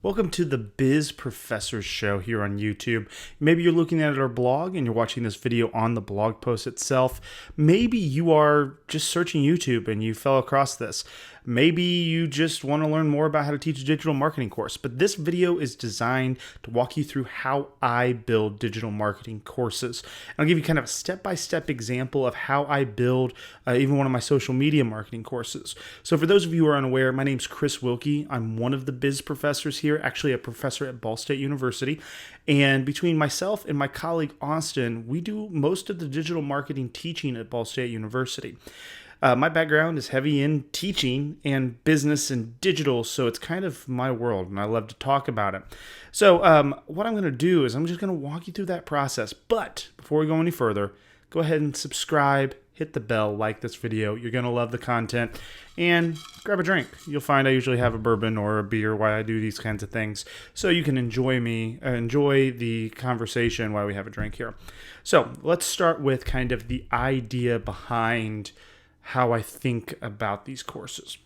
Welcome to the Biz Professors Show here on YouTube. Maybe you're looking at our blog and you're watching this video on the blog post itself. Maybe you are just searching YouTube and you fell across this. Maybe you just want to learn more about how to teach a digital marketing course. But this video is designed to walk you through how I build digital marketing courses. And I'll give you kind of a step-by-step example of how I build even one of my social media marketing courses. So for those of you who are unaware, my name's Chris Wilkie. I'm one of the Biz Professors here, actually a professor at Ball State University. And between myself and my colleague Austin, we do most of the digital marketing teaching at Ball State University. My background is heavy in teaching and business and digital, so it's kind of my world, and I love to talk about it. So what I'm going to do is I'm just going to walk you through that process. But before we go any further, go ahead and subscribe, hit the bell, like this video. You're going to love the content, and grab a drink. You'll find I usually have a bourbon or a beer while I do these kinds of things, so you can enjoy the conversation while we have a drink here. So let's start with kind of the idea behind how I think about these courses.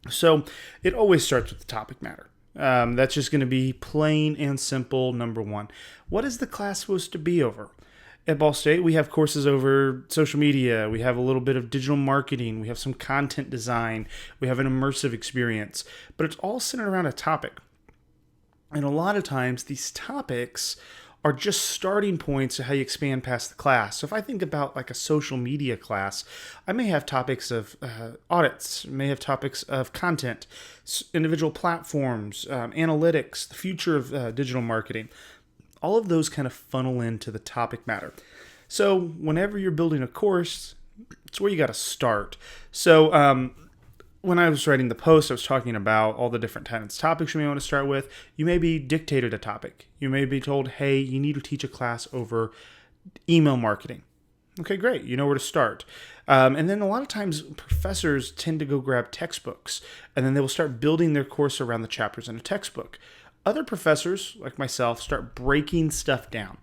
So it always starts with the topic matter. That's just going to be plain and simple. Number one, what is the class supposed to be over? At Ball State, we have courses over social media. We have a little bit of digital marketing. We have some content design. We have an immersive experience. But it's all centered around a topic. And a lot of times, these topics are just starting points to how you expand past the class. So if I think about like a social media class, I may have topics of audits, may have topics of content, individual platforms, analytics, the future of digital marketing. All of those kind of funnel into the topic matter. So whenever you're building a course, it's where you got to start. So when I was writing the post, I was talking about all the different kinds of topics you may want to start with. You may be dictated a topic. You may be told, hey, you need to teach a class over email marketing. Okay, great. You know where to start. And then a lot of times professors tend to go grab textbooks, and then they will start building their course around the chapters in a textbook. Other professors, like myself, start breaking stuff down.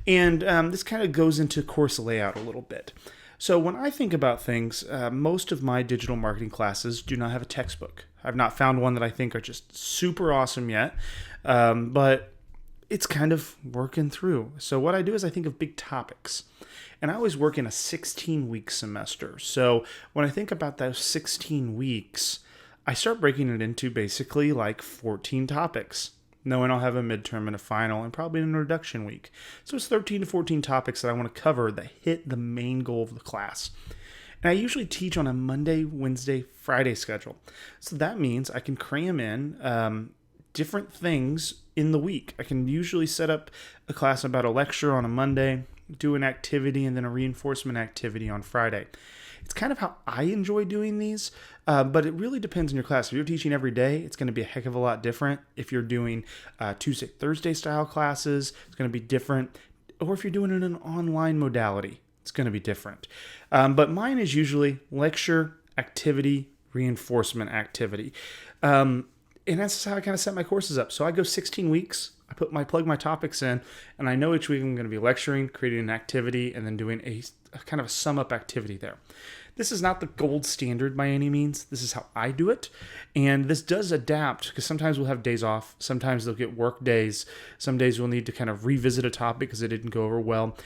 And this kind of goes into course layout a little bit. So when I think about things, most of my digital marketing classes do not have a textbook. I've not found one that I think are just super awesome yet, but it's kind of working through. So what I do is I think of big topics, and I always work in a 16-week semester. So when I think about those 16 weeks, I start breaking it into basically like 14 topics. Knowing I'll have a midterm and a final and probably an introduction week. So it's 13 to 14 topics that I want to cover that hit the main goal of the class. And I usually teach on a Monday, Wednesday, Friday schedule. So that means I can cram in different things in the week. I can usually set up a class about a lecture on a Monday, do an activity, and then a reinforcement activity on Friday. It's kind of how I enjoy doing these, but it really depends on your class. If you're teaching every day, it's going to be a heck of a lot different. If you're doing Tuesday, Thursday style classes, it's going to be different. Or if you're doing it in an online modality, it's going to be different. But mine is usually lecture, activity, reinforcement activity. And that's how I kind of set my courses up. So I go 16 weeks. I plug my topics in, and I know each week I'm going to be lecturing, creating an activity, and then doing a kind of a sum up activity there. This is not the gold standard by any means. This is how I do it. And this does adapt because sometimes we'll have days off. Sometimes they'll get work days. Some days we'll need to kind of revisit a topic because it didn't go over well.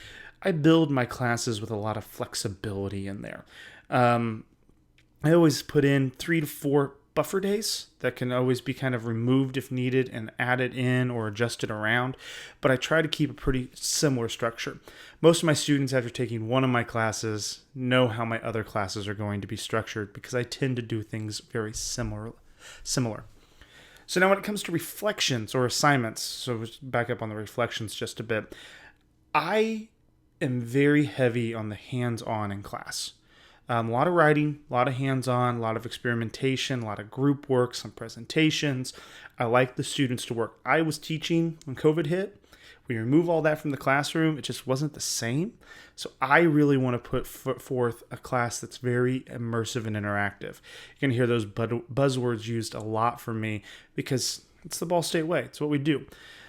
I build my classes with a lot of flexibility in there. I always put in 3 to 4 buffer days that can always be kind of removed if needed and added in or adjusted around, but I try to keep a pretty similar structure. Most of my students, after taking one of my classes, know how my other classes are going to be structured because I tend to do things very similar. So now when it comes to reflections or assignments, so let's back up on the reflections just a bit, I am very heavy on the hands-on in class. A lot of writing, a lot of hands-on, a lot of experimentation, a lot of group work, some presentations. I like the students to work. I was teaching when COVID hit. We remove all that from the classroom. It just wasn't the same. So I really want to put forth a class that's very immersive and interactive. You're going to hear those buzzwords used a lot from me because it's the Ball State way. It's what we do.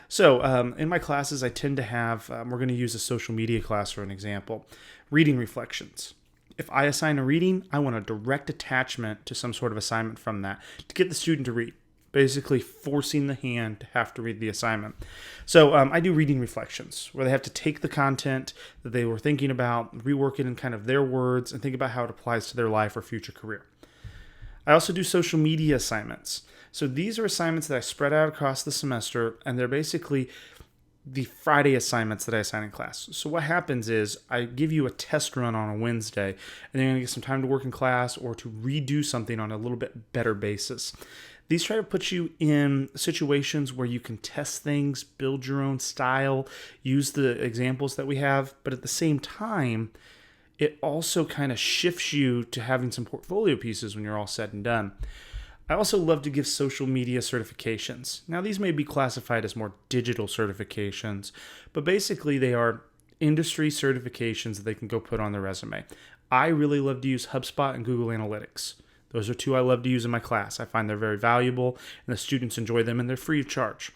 So in my classes, I tend to have, we're going to use a social media class for an example, reading reflections. If I assign a reading, I want a direct attachment to some sort of assignment from that to get the student to read. basically forcing the hand to have to read the assignment. So I do reading reflections where they have to take the content that they were thinking about, rework it in kind of their words, and think about how it applies to their life or future career. I also do social media assignments. So these are assignments that I spread out across the semester, and they're basically the Friday assignments that I assign in class. So what happens is I give you a test run on a Wednesday, and then you're going to get some time to work in class or to redo something on a little bit better basis. These try to put you in situations where you can test things, build your own style, use the examples that we have, but at the same time, it also kind of shifts you to having some portfolio pieces when you're all said and done. I also love to give social media certifications. Now, these may be classified as more digital certifications, but basically they are industry certifications that they can go put on their resume. I really love to use HubSpot and Google Analytics. Those are two I love to use in my class. I find they're very valuable, and the students enjoy them, and they're free of charge.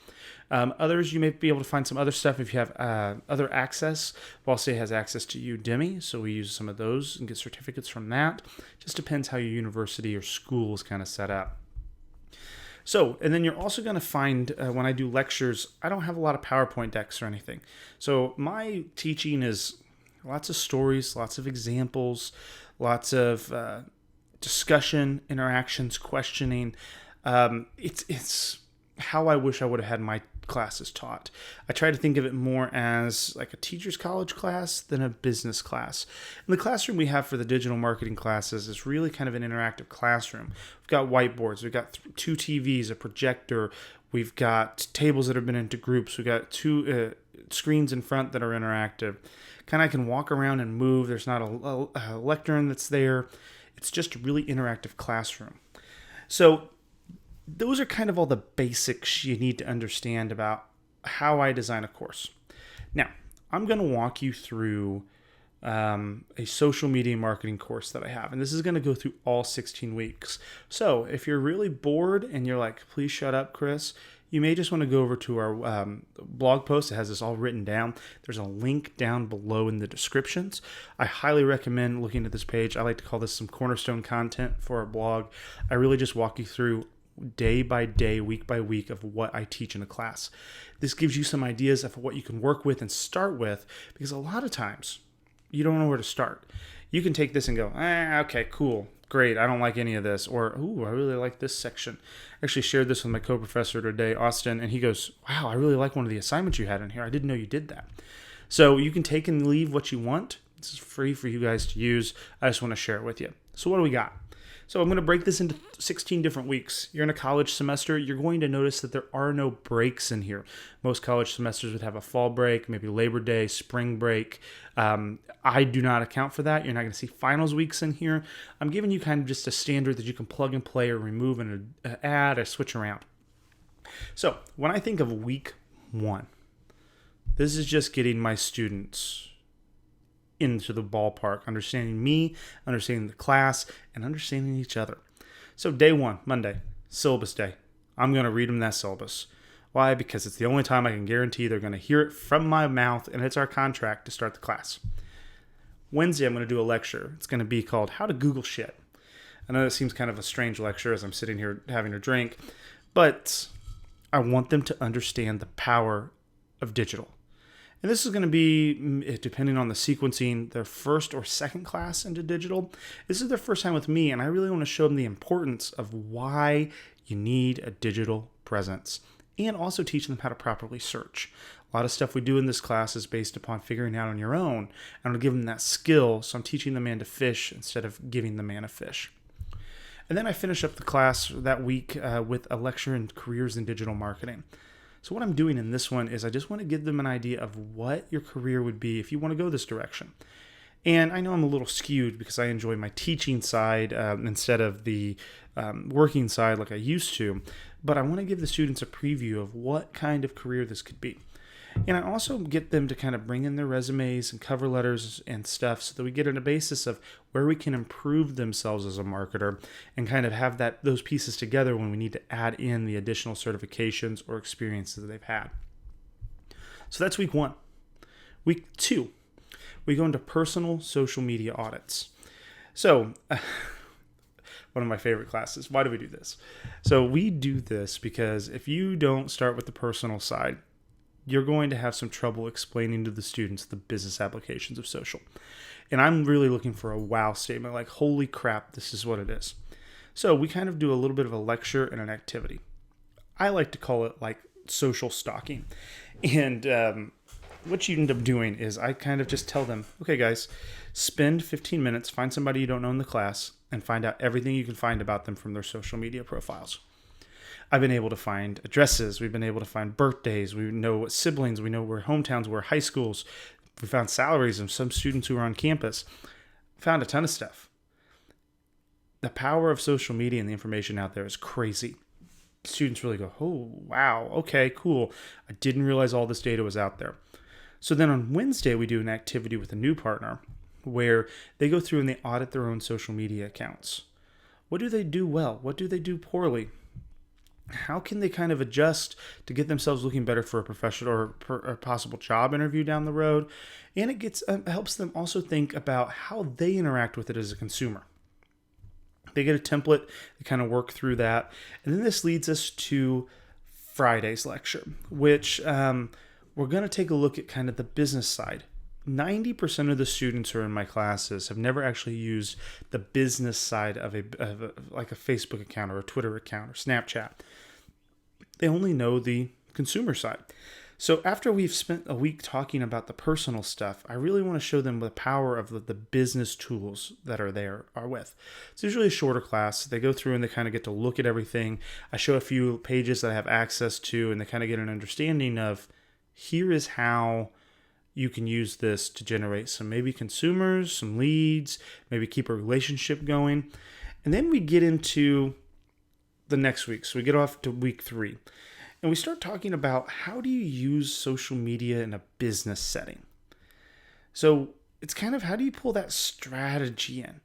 Others, you may be able to find some other stuff if you have other access. Ball State has access to Udemy, so we use some of those and get certificates from that. Just depends how your university or school is kind of set up. So, and then you're also going to find when I do lectures, I don't have a lot of PowerPoint decks or anything. So my teaching is lots of stories, lots of examples, lots of discussion, interactions, questioning. It's how I wish I would have had my classes taught. I try to think of it more as like a teacher's college class than a business class. And the classroom we have for the digital marketing classes is really kind of an interactive classroom. We've got whiteboards, we've got two TVs, a projector, we've got tables that have been into groups, we've got two screens in front that are interactive. Kind of I can walk around and move. There's not a lectern that's there. It's just a really interactive classroom. So those are kind of all the basics you need to understand about how I design a course. Now, I'm going to walk you through a social media marketing course that I have, and this is going to go through all 16 weeks. So if you're really bored and you're like, please shut up, Chris, you may just want to go over to our blog post. It has this all written down. There's a link down below in the descriptions. I highly recommend looking at this page. I like to call this some cornerstone content for our blog. I really just walk you through day by day, week by week of what I teach in a class. This gives you some ideas of what you can work with and start with, because a lot of times you don't know where to start. You can take this and go, okay, cool, great, I don't like any of this, or, ooh, I really like this section. I actually shared this with my co-professor today, Austin, and he goes, wow, I really like one of the assignments you had in here. I didn't know you did that. So you can take and leave what you want. This is free for you guys to use. I just want to share it with you. So what do we got? So I'm going to break this into 16 different weeks. You're in a college semester. You're going to notice that there are no breaks in here. Most college semesters would have a fall break, maybe Labor Day, spring break. I do not account for that. You're not going to see finals weeks in here. I'm giving you kind of just a standard that you can plug and play or remove and add or switch around. So when I think of week 1, this is just getting my students into the ballpark, understanding me, understanding the class, and understanding each other. So day 1, Monday, syllabus day. I'm going to read them that syllabus. Why? Because it's the only time I can guarantee they're going to hear it from my mouth, and it's our contract to start the class. Wednesday, I'm going to do a lecture. It's going to be called How to Google Shit. I know that seems kind of a strange lecture as I'm sitting here having a drink, but I want them to understand the power of digital. And this is going to be, depending on the sequencing, their first or second class into digital. This is their first time with me, and I really want to show them the importance of why you need a digital presence, and also teach them how to properly search. A lot of stuff we do in this class is based upon figuring out on your own, and I'll give them that skill, so I'm teaching the man to fish instead of giving the man a fish. And then I finish up the class that week with a lecture in careers in digital marketing. So what I'm doing in this one is I just want to give them an idea of what your career would be if you want to go this direction. And I know I'm a little skewed because I enjoy my teaching side instead of the working side like I used to, but I want to give the students a preview of what kind of career this could be. And I also get them to kind of bring in their resumes and cover letters and stuff so that we get a basis of where we can improve themselves as a marketer and kind of have those pieces together when we need to add in the additional certifications or experiences that they've had. So that's week 1. Week 2, we go into personal social media audits. So one of my favorite classes. Why do we do this? So we do this because if you don't start with the personal side, you're going to have some trouble explaining to the students the business applications of social. And I'm really looking for a wow statement, like, holy crap, this is what it is. So we kind of do a little bit of a lecture and an activity. I like to call it like social stalking. And what you end up doing is I kind of just tell them, okay, guys, spend 15 minutes, find somebody you don't know in the class, and find out everything you can find about them from their social media profiles. I've been able to find addresses. We've been able to find birthdays. We know what siblings. We know where hometowns were, high schools. We found salaries of some students who were on campus. Found a ton of stuff. The power of social media and the information out there is crazy. Students really go, oh, wow, okay, cool. I didn't realize all this data was out there. So then on Wednesday, we do an activity with a new partner where they go through and they audit their own social media accounts. What do they do well? What do they do poorly? How can they kind of adjust to get themselves looking better for a professional or a possible job interview down the road? And it helps them also think about how they interact with it as a consumer. They get a template, they kind of work through that. And then this leads us to Friday's lecture, which we're going to take a look at kind of the business side. 90% of the students who are in my classes have never actually used the business side of like a Facebook account or a Twitter account or Snapchat. They only know the consumer side. So after we've spent a week talking about the personal stuff, I really want to show them the power of the business tools that are with. It's usually a shorter class. They go through and they kind of get to look at everything. I show a few pages that I have access to, and they kind of get an understanding of, here is how you can use this to generate some maybe consumers, some leads, maybe keep a relationship going. And then we get into the next week. So we get off to week 3. And we start talking about, how do you use social media in a business setting? So it's kind of, how do you pull that strategy in?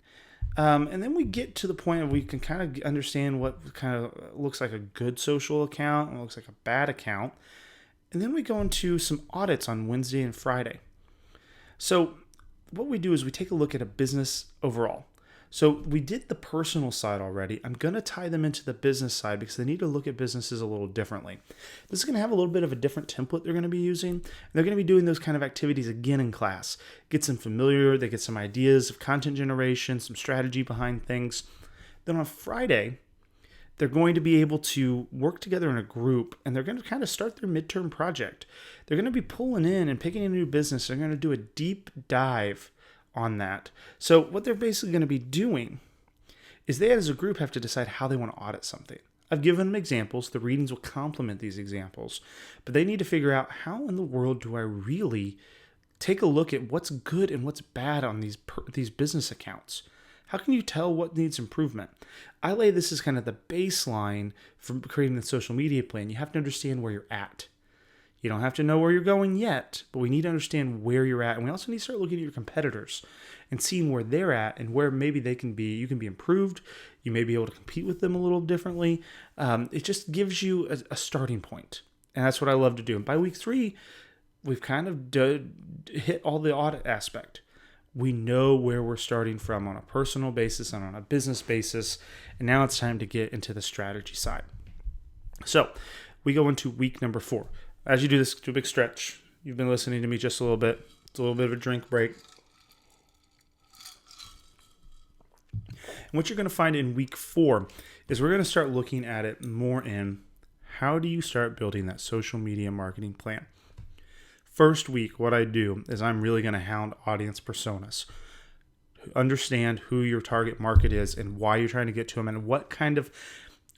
And then we get to the point where we can kind of understand what kind of looks like a good social account and looks like a bad account. And then we go into some audits on Wednesday and Friday. So what we do is we take a look at a business overall. So we did the personal side already. I'm going to tie them into the business side because they need to look at businesses a little differently. This is going to have a little bit of a different template they're going to be using. And they're going to be doing those kind of activities again in class. Gets them familiar. They get some ideas of content generation, some strategy behind things. Then on Friday, they're going to be able to work together in a group, and they're going to kind of start their midterm project. They're going to be pulling in and picking a new business. They're going to do a deep dive on that. So what they're basically going to be doing is they as a group have to decide how they want to audit something. I've given them examples. The readings will complement these examples, but they need to figure out, how in the world do I really take a look at what's good and what's bad on these business accounts? How can you tell what needs improvement? I lay this as kind of the baseline for creating the social media plan. You have to understand where you're at. You don't have to know where you're going yet, but we need to understand where you're at. And we also need to start looking at your competitors and seeing where they're at and where maybe you can be improved. You may be able to compete with them a little differently. It just gives you a starting point. And that's what I love to do. And by week 3, we've kind of hit all the audit aspect. We know where we're starting from on a personal basis and on a business basis. And now it's time to get into the strategy side. So we go into week number 4. As you do this, do a big stretch. You've been listening to me just a little bit. It's a little bit of a drink break. And what you're going to find in week 4 is we're going to start looking at it more in, how do you start building that social media marketing plan? First week, what I do is I'm really going to hound audience personas. Understand who your target market is and why you're trying to get to them and what kind of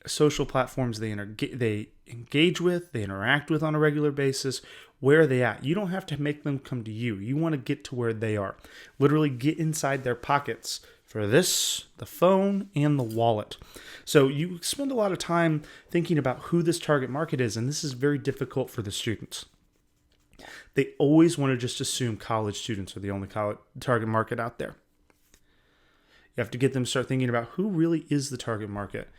social platforms they engage with, they interact with on a regular basis. Where are they at? You don't have to make them come to you. You want to get to where they are. Literally get inside their pockets for this, the phone, and the wallet. So you spend a lot of time thinking about who this target market is, and this is very difficult for the students. They always want to just assume college students are the only target market out there. You have to get them to start thinking about who really is the target market.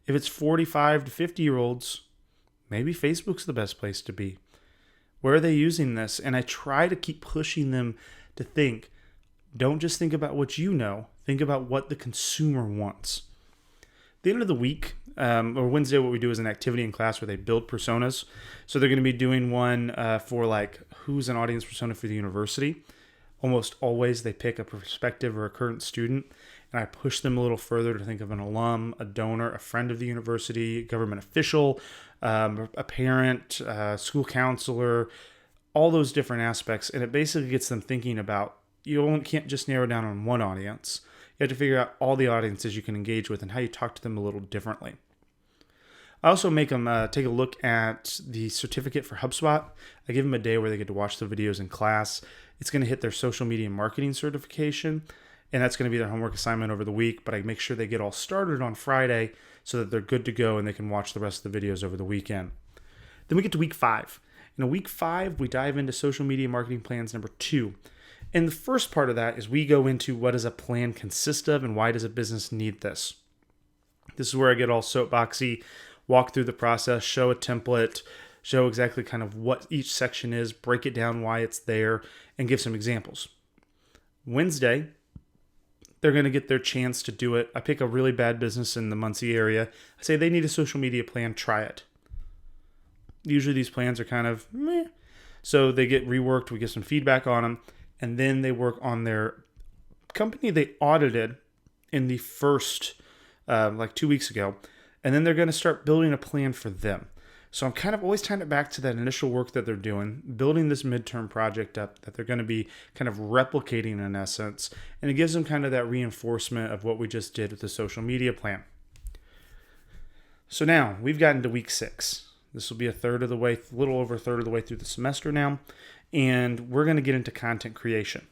If it's 45 to 50-year-olds, maybe Facebook's the best place to be. Where are they using this? And I try to keep pushing them to think, don't just think about what you know, think about what the consumer wants. The end of the week, or Wednesday, what we do is an activity in class where they build personas. So they're going to be doing one for like who's an audience persona for the university. Almost always they pick a prospective or a current student, and I push them a little further to think of an alum, a donor, a friend of the university, government official, a parent, school counselor, all those different aspects. And it basically gets them thinking about, can't just narrow down on one audience. You have to figure out all the audiences you can engage with and how you talk to them a little differently. I also make them take a look at the certificate for HubSpot. I give them a day where they get to watch the videos in class. It's going to hit their social media marketing certification, and that's going to be their homework assignment over the week, but I make sure they get all started on Friday so that they're good to go and they can watch the rest of the videos over the weekend. Then we get to week 5. In week 5, we dive into social media marketing plans number 2. And the first part of that is we go into what does a plan consist of and why does a business need this. This is where I get all soapboxy, walk through the process, show a template, show exactly kind of what each section is, break it down why it's there, and give some examples. Wednesday, they're going to get their chance to do it. I pick a really bad business in the Muncie area. I say they need a social media plan, Triad. Usually these plans are kind of meh. So they get reworked, we get some feedback on them, and then they work on their company they audited in the first, 2 weeks ago. And then they're going to start building a plan for them. So I'm kind of always tying it back to that initial work that they're doing, building this midterm project up that they're going to be kind of replicating in essence. And it gives them kind of that reinforcement of what we just did with the social media plan. So now we've gotten to week 6. This will be a little over a third of the way through the semester now. And we're going to get into content creation.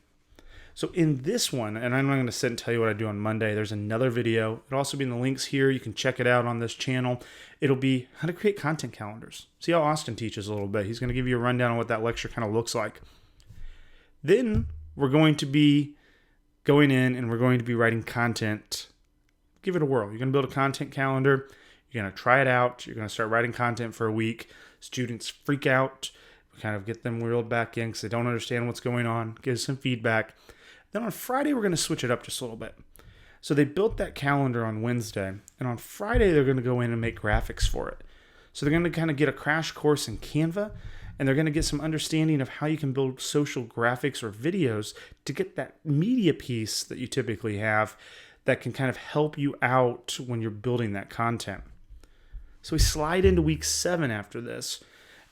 So in this one, and I'm not going to sit and tell you what I do on Monday, there's another video. It'll also be in the links here. You can check it out on this channel. It'll be how to create content calendars. See how Austin teaches a little bit. He's going to give you a rundown on what that lecture kind of looks like. Then we're going to be going in and we're going to be writing content. Give it a whirl. You're going to build a content calendar. You're going to try it out. You're going to start writing content for a week. Students freak out. We kind of get them reeled back in because they don't understand what's going on. Give some feedback. Then on Friday, we're going to switch it up just a little bit. So they built that calendar on Wednesday, and on Friday, they're going to go in and make graphics for it. So they're going to kind of get a crash course in Canva, and they're going to get some understanding of how you can build social graphics or videos to get that media piece that you typically have that can kind of help you out when you're building that content. So we slide into week 7 after this.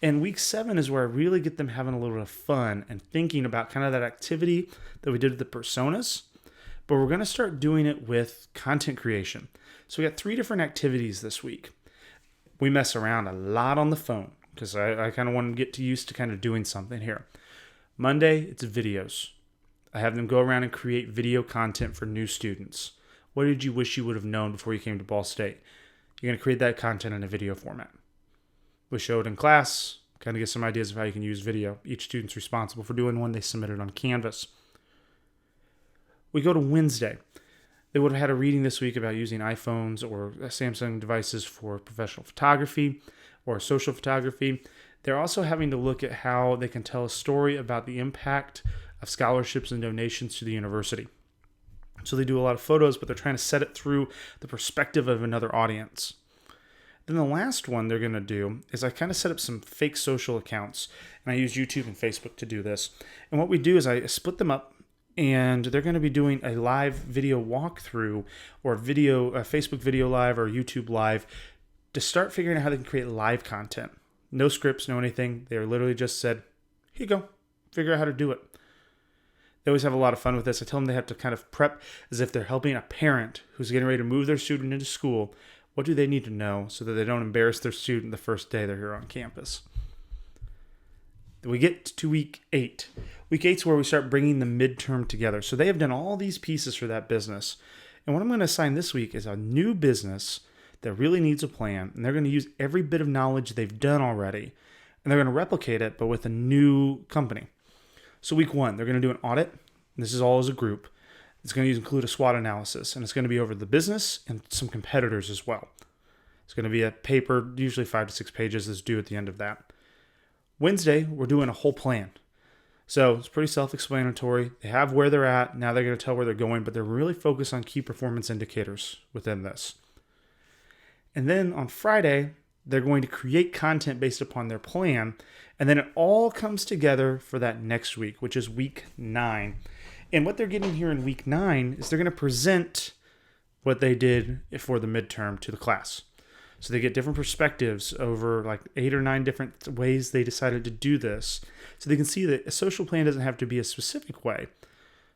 And week 7 is where I really get them having a little bit of fun and thinking about kind of that activity that we did with the personas. But we're going to start doing it with content creation. So we got 3 different activities this week. We mess around a lot on the phone because I kind of want to get used to kind of doing something here. Monday, it's videos. I have them go around and create video content for new students. What did you wish you would have known before you came to Ball State? You're going to create that content in a video format. We show it in class, kind of get some ideas of how you can use video. Each student's responsible for doing one. They submit it on Canvas. We go to Wednesday. They would have had a reading this week about using iPhones or Samsung devices for professional photography or social photography. They're also having to look at how they can tell a story about the impact of scholarships and donations to the university. So they do a lot of photos, but they're trying to set it through the perspective of another audience. Then the last one they're going to do is I kind of set up some fake social accounts, and I use YouTube and Facebook to do this. And what we do is I split them up, and they're going to be doing a live video walkthrough or a Facebook video live or YouTube live to start figuring out how they can create live content. No scripts, no anything. They literally just said, here you go, figure out how to do it. They always have a lot of fun with this. I tell them they have to kind of prep as if they're helping a parent who's getting ready to move their student into school. What do they need to know so that they don't embarrass their student the first day they're here on campus? We get to week 8. Week 8 is where we start bringing the midterm together. So they have done all these pieces for that business. And what I'm going to assign this week is a new business that really needs a plan. And they're going to use every bit of knowledge they've done already. And they're going to replicate it, but with a new company. So week 1, they're going to do an audit. This is all as a group. It's going to include a SWOT analysis, and it's going to be over the business and some competitors as well. It's going to be a paper, usually 5 to 6 pages is due at the end of that. Wednesday, we're doing a whole plan. So it's pretty self-explanatory. They have where they're at. Now they're going to tell where they're going, but they're really focused on key performance indicators within this. And then on Friday, they're going to create content based upon their plan. And then it all comes together for that next week, which is week 9. And what they're getting here in week 9 is they're going to present what they did for the midterm to the class. So they get different perspectives over like 8 or 9 different ways they decided to do this. So they can see that a social plan doesn't have to be a specific way,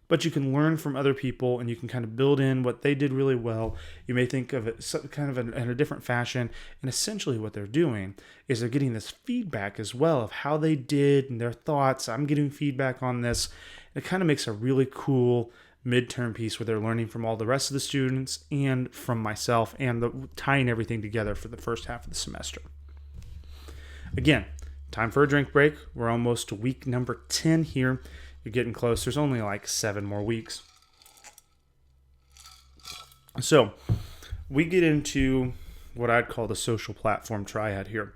but you can learn from other people and you can kind of build in what they did really well. You may think of it kind of in a different fashion. And essentially what they're doing is they're getting this feedback as well of how they did and their thoughts. I'm getting feedback on this. It kind of makes a really cool midterm piece where they're learning from all the rest of the students and from myself and tying everything together for the first half of the semester. Again, time for a drink break. We're almost to week number 10 here. You're getting close. There's only like 7 more weeks. So we get into what I'd call the social platform triad here.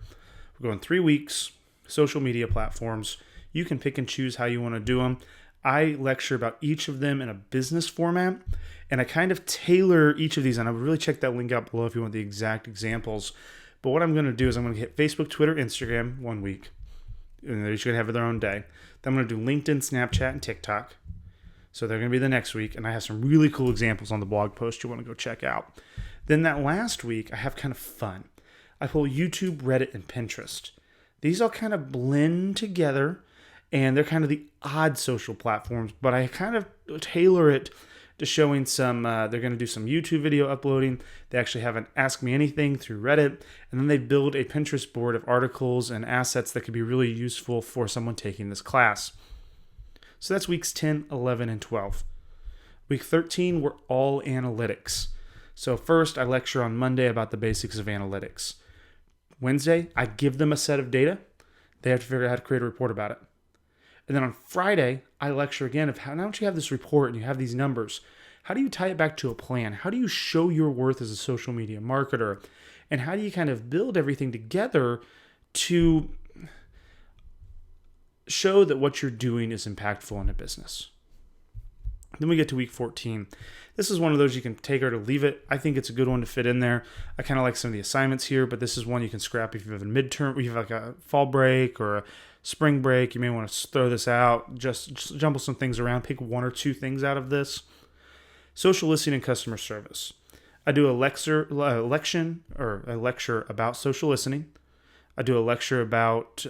We're going 3 weeks, social media platforms. You can pick and choose how you want to do them. I lecture about each of them in a business format, and I kind of tailor each of these, and I would really check that link out below if you want the exact examples. But what I'm going to do is I'm going to hit Facebook, Twitter, Instagram 1 week, and they're each going to have their own day. Then I'm going to do LinkedIn, Snapchat, and TikTok. So they're going to be the next week, and I have some really cool examples on the blog post you want to go check out. Then that last week, I have kind of fun. I pull YouTube, Reddit, and Pinterest. These all kind of blend together, and they're kind of the odd social platforms, but I kind of tailor it to showing some, they're going to do some YouTube video uploading. They actually have an Ask Me Anything through Reddit, and then they build a Pinterest board of articles and assets that could be really useful for someone taking this class. So that's weeks 10, 11, and 12. Week 13, we're all analytics. So first, I lecture on Monday about the basics of analytics. Wednesday, I give them a set of data. They have to figure out how to create a report about it. And then on Friday, I lecture again of how, now that you have this report and you have these numbers, how do you tie it back to a plan? How do you show your worth as a social media marketer? And how do you kind of build everything together to show that what you're doing is impactful in a business? Then we get to week 14. This is one of those you can take or to leave it. I think it's a good one to fit in there. I kind of like some of the assignments here, but this is one you can scrap if you have a midterm, or you have like a fall break or a spring break. You may want to throw this out, just jumble some things around, pick 1 or 2 things out of this. Social listening and customer service. I do a lecture about social listening. I do a lecture about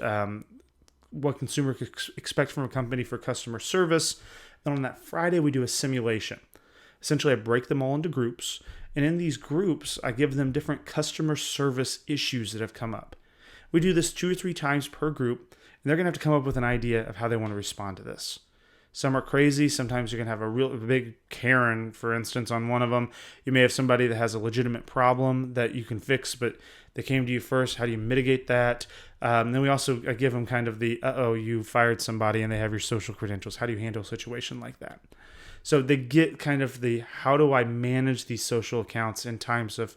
what consumers expect from a company for customer service. Then on that Friday, we do a simulation. Essentially, I break them all into groups. And in these groups, I give them different customer service issues that have come up. We do this 2 or 3 times per group, and they're going to have to come up with an idea of how they want to respond to this. Some are crazy. Sometimes you're going to have a real big Karen, for instance, on one of them. You may have somebody that has a legitimate problem that you can fix, but they came to you first. How do you mitigate that? Then we also give them kind of the, you fired somebody and they have your social credentials. How do you handle a situation like that? So they get kind of the, how do I manage these social accounts in times of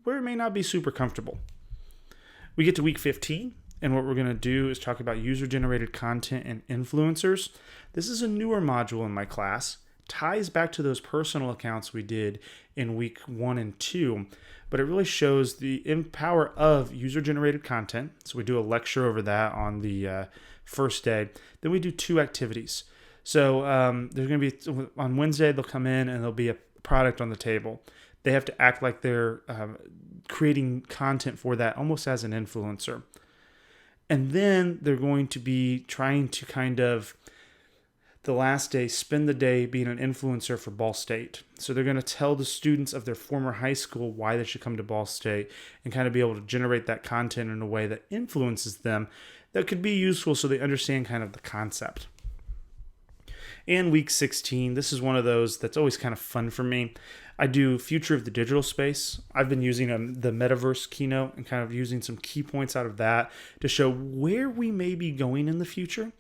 where it may not be super comfortable? We get to week 15. And what we're going to do is talk about user-generated content and influencers. This is a newer module in my class. Ties back to those personal accounts we did in week 1 and 2, but it really shows the power of user-generated content. So we do a lecture over that on the first day. Then we do 2 activities. So there's going to be, on Wednesday, they'll come in and there'll be a product on the table. They have to act like they're creating content for that, almost as an influencer. And then they're going to be trying to kind of, the last day, spend the day being an influencer for Ball State. So they're going to tell the students of their former high school why they should come to Ball State and kind of be able to generate that content in a way that influences them that could be useful so they understand kind of the concept. And week 16, this is one of those that's always kind of fun for me. I do Future of the Digital Space. I've been using the Metaverse keynote and kind of using some key points out of that to show where we may be going in the future.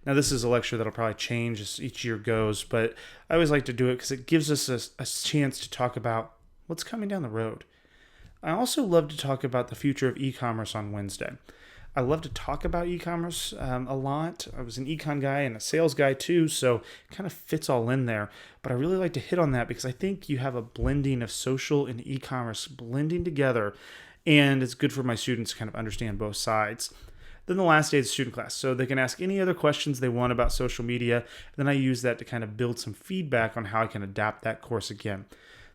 Now, this is a lecture that'll probably change as each year goes, but I always like to do it because it gives us a chance to talk about what's coming down the road. I also love to talk about the future of e-commerce on Wednesday. I love to talk about e-commerce a lot. I was an econ guy and a sales guy too, so it kind of fits all in there. But I really like to hit on that because I think you have a blending of social and e-commerce blending together, and it's good for my students to kind of understand both sides. Then the last day is student class, so they can ask any other questions they want about social media. And then I use that to kind of build some feedback on how I can adapt that course again.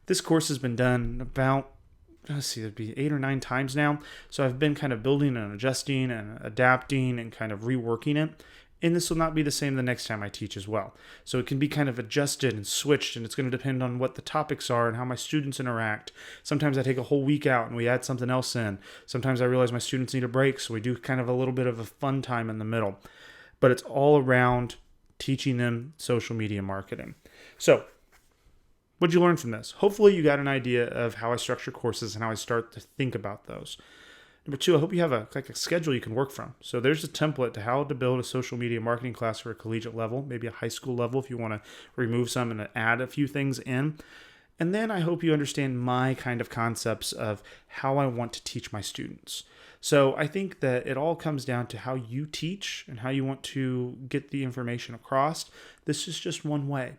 This course has been done about, let's see, it'd be 8 or 9 times now. So I've been kind of building and adjusting and adapting and kind of reworking it. And this will not be the same the next time I teach as well. So it can be kind of adjusted and switched, and it's going to depend on what the topics are and how my students interact. Sometimes I take a whole week out and we add something else in. Sometimes I realize my students need a break, so we do kind of a little bit of a fun time in the middle. But it's all around teaching them social media marketing. So what'd you learn from this? Hopefully you got an idea of how I structure courses and how I start to think about those. Number 2, I hope you have a schedule you can work from. So there's a template to how to build a social media marketing class for a collegiate level, maybe a high school level if you want to remove some and add a few things in. And then I hope you understand my kind of concepts of how I want to teach my students. So I think that it all comes down to how you teach and how you want to get the information across. This is just one way.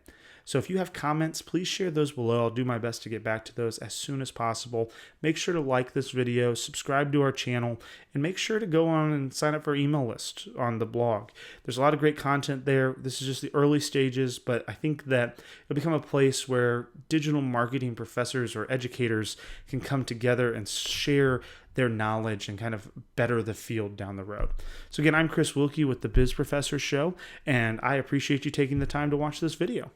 So if you have comments, please share those below. I'll do my best to get back to those as soon as possible. Make sure to like this video, subscribe to our channel, and make sure to go on and sign up for our email list on the blog. There's a lot of great content there. This is just the early stages, but I think that it'll become a place where digital marketing professors or educators can come together and share their knowledge and kind of better the field down the road. So again, I'm Chris Wilkie with the Biz Professor Show, and I appreciate you taking the time to watch this video.